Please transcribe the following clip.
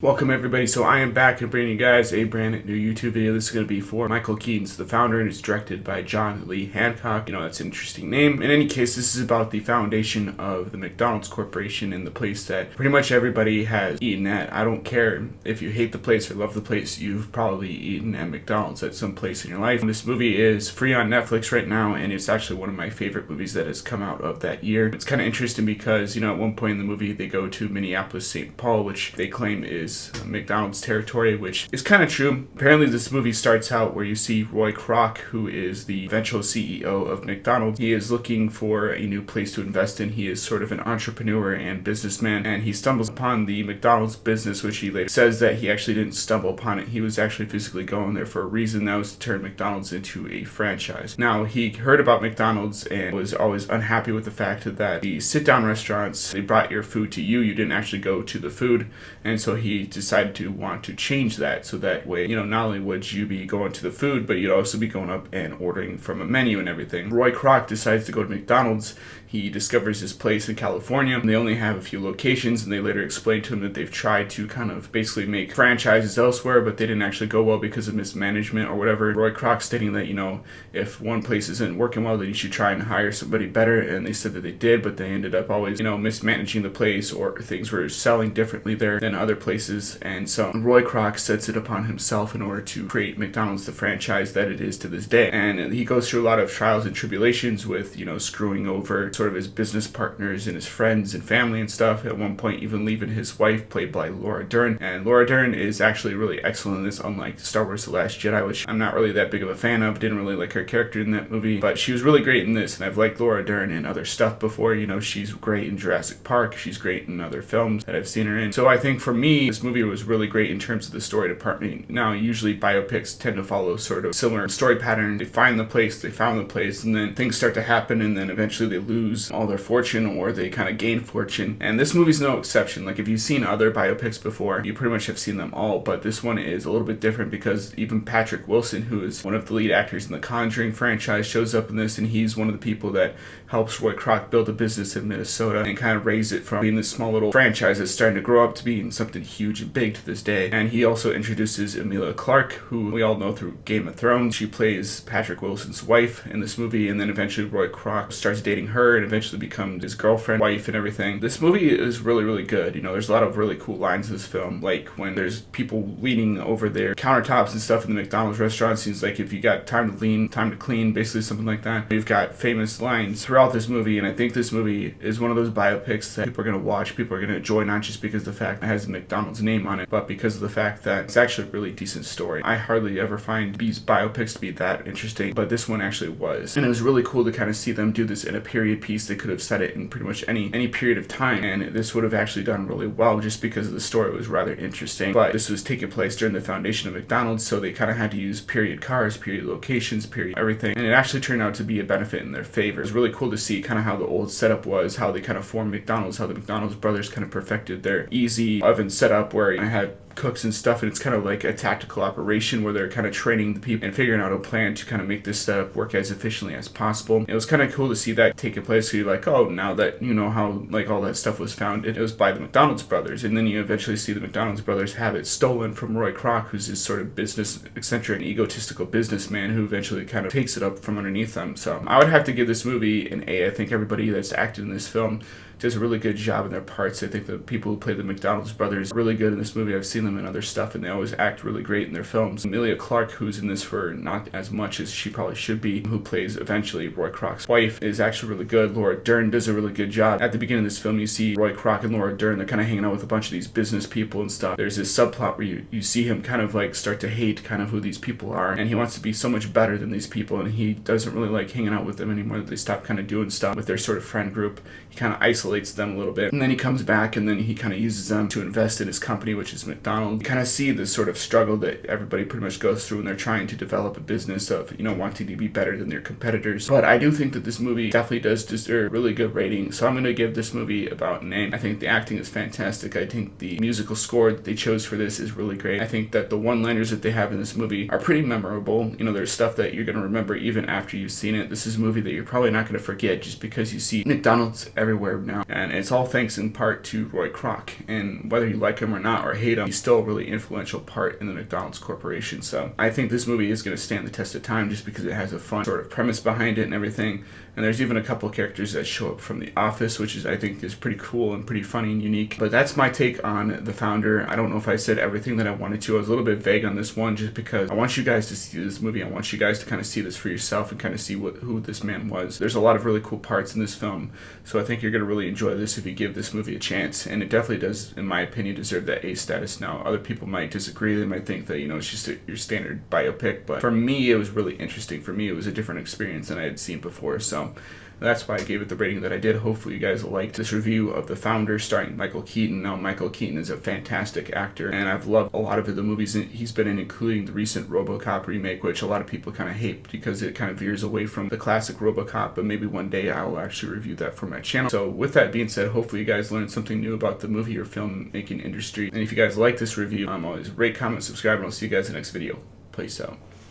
Welcome everybody, so I am back and bringing you guys a brand new YouTube video. This is going to be for Michael Keaton's The Founder, and it's directed by John Lee Hancock. You know, that's an interesting name. In any case, this is about the foundation of the McDonald's Corporation and the place that pretty much everybody has eaten at. I don't care if you hate the place or love the place, you've probably eaten at McDonald's at some place in your life. This movie is free on Netflix right now, and it's actually one of my favorite movies that has come out of that year. It's kind of interesting because, you know, at one point in the movie they go to Minneapolis, St. Paul, which they claim is McDonald's territory, which is kind of true. Apparently this movie starts out where you see Roy Kroc, who is the eventual CEO of McDonald's. He is looking for a new place to invest in. He is sort of an entrepreneur and businessman, and he stumbles upon the McDonald's business, which he later says that he actually didn't stumble upon it. He was actually physically going there for a reason. That was to turn McDonald's into a franchise. Now, he heard about McDonald's and was always unhappy with the fact that the sit-down restaurants, they brought your food to you. You didn't actually go to the food, and so he decided to want to change that, so that way, you know, not only would you be going to the food, but you'd also be going up and ordering from a menu and everything. Roy Kroc decides to go to McDonald's. He discovers this place in California, and they only have a few locations, and they later explain to him that they've tried to kind of basically make franchises elsewhere, but they didn't actually go well because of mismanagement or whatever. Roy Kroc stating that, you know, if one place isn't working well, then you should try and hire somebody better, and they said that they did, but they ended up always, you know, mismanaging the place, or things were selling differently there than other places. And so Roy Kroc sets it upon himself in order to create McDonald's the franchise that it is to this day. And he goes through a lot of trials and tribulations with, you know, screwing over sort of his business partners and his friends and family and stuff. At one point, even leaving his wife, played by Laura Dern. And Laura Dern is actually really excellent in this, unlike Star Wars The Last Jedi, which I'm not really that big of a fan of. Didn't really like her character in that movie, but she was really great in this. And I've liked Laura Dern in other stuff before. You know, she's great in Jurassic Park. She's great in other films that I've seen her in. So I think for me, this movie was really great in terms of the story department. Now, usually biopics tend to follow sort of similar story pattern. They find the place, they found the place, and then things start to happen, and then eventually they lose all their fortune, or they kind of gain fortune. And this movie's no exception. Like, if you've seen other biopics before, you pretty much have seen them all, but this one is a little bit different because even Patrick Wilson, who is one of the lead actors in the Conjuring franchise, shows up in this, and he's one of the people that helps Roy Kroc build a business in Minnesota and kind of raise it from being this small little franchise that's starting to grow up to being something huge and big to this day. And he also introduces Emilia Clarke, who we all know through Game of Thrones. She plays Patrick Wilson's wife in this movie, and then eventually Roy Kroc starts dating her and eventually becomes his girlfriend, wife, and everything. This movie is really, really good. You know, there's a lot of really cool lines in this film, like when there's people leaning over their countertops and stuff in the McDonald's restaurant. Seems like if you got time to lean, time to clean, basically something like that. We've got famous lines throughout this movie, and I think this movie is one of those biopics that people are going to watch, people are going to enjoy, not just because of the fact that it has the McDonald's name on it, but because of the fact that it's actually a really decent story. I hardly ever find these biopics to be that interesting, but this one actually was. And it was really cool to kind of see them do this in a period piece. They could have set it in pretty much any period of time, and this would have actually done really well just because the story was rather interesting. But this was taking place during the foundation of McDonald's, so they kind of had to use period cars, period locations, period everything, and it actually turned out to be a benefit in their favor. It was really cool to see kind of how the old setup was, how they kind of formed McDonald's, how the McDonald's brothers kind of perfected their easy oven setup where I had cooks and stuff, and it's kind of like a tactical operation where they're kind of training the people and figuring out a plan to kind of make this setup work as efficiently as possible. It was kind of cool to see that taking place. So you're like, oh, now that you know how like all that stuff was founded, it was by the McDonald's brothers, and then you eventually see the McDonald's brothers have it stolen from Roy Kroc, who's this sort of business eccentric and egotistical businessman who eventually kind of takes it up from underneath them. So I would have to give this movie an A. I think everybody that's acted in this film does a really good job in their parts. I think the people who play the McDonald's brothers are really good in this movie. I've seen them in other stuff, and they always act really great in their films. Emilia Clarke, who's in this for not as much as she probably should be, who plays eventually Roy Kroc's wife, is actually really good. Laura Dern does a really good job. At the beginning of this film, you see Roy Kroc and Laura Dern, they're kind of hanging out with a bunch of these business people and stuff. There's this subplot where you see him kind of like start to hate kind of who these people are, and he wants to be so much better than these people, and he doesn't really like hanging out with them anymore. They stop kind of doing stuff with their sort of friend group. He kind of isolates them a little bit, and then he comes back, and then he kind of uses them to invest in his company, which is McDonald's. You kind of see this sort of struggle that everybody pretty much goes through when they're trying to develop a business of, you know, wanting to be better than their competitors. But I do think that this movie definitely does deserve really good rating, so I'm going to give this movie about an A. I think the acting is fantastic. I think the musical score that they chose for this is really great. I think that the one-liners that they have in this movie are pretty memorable. You know, there's stuff that you're going to remember even after you've seen it. This is a movie that you're probably not going to forget just because you see McDonald's everywhere now. now. And it's all thanks in part to Roy Kroc. And whether you like him or not or hate him, he's still a really influential part in the McDonald's Corporation. So I think this movie is going to stand the test of time just because it has a fun sort of premise behind it and everything. And there's even a couple characters that show up from The Office, which I think is pretty cool and pretty funny and unique. But that's my take on The Founder. I don't know if I said everything that I wanted to. I was a little bit vague on this one just because I want you guys to see this movie. I want you guys to kind of see this for yourself and kind of see who this man was. There's a lot of really cool parts in this film, so I think you're going to really enjoy this if you give this movie a chance. And it definitely does, in my opinion, deserve that A status. Now, other people might disagree. They might think that, it's just your standard biopic. But for me, it was really interesting. For me, it was a different experience than I had seen before. So that's why I gave it the rating that I did. Hopefully you guys liked this review of The Founder starring Michael Keaton. Now, Michael Keaton is a fantastic actor, and I've loved a lot of the movies he's been in, including the recent RoboCop remake, which a lot of people kind of hate because it kind of veers away from the classic RoboCop, but maybe one day I will actually review that for my channel. So with that being said, hopefully you guys learned something new about the movie or filmmaking industry. And if you guys like this review, always rate, comment, subscribe, and I'll see you guys in the next video. Peace out.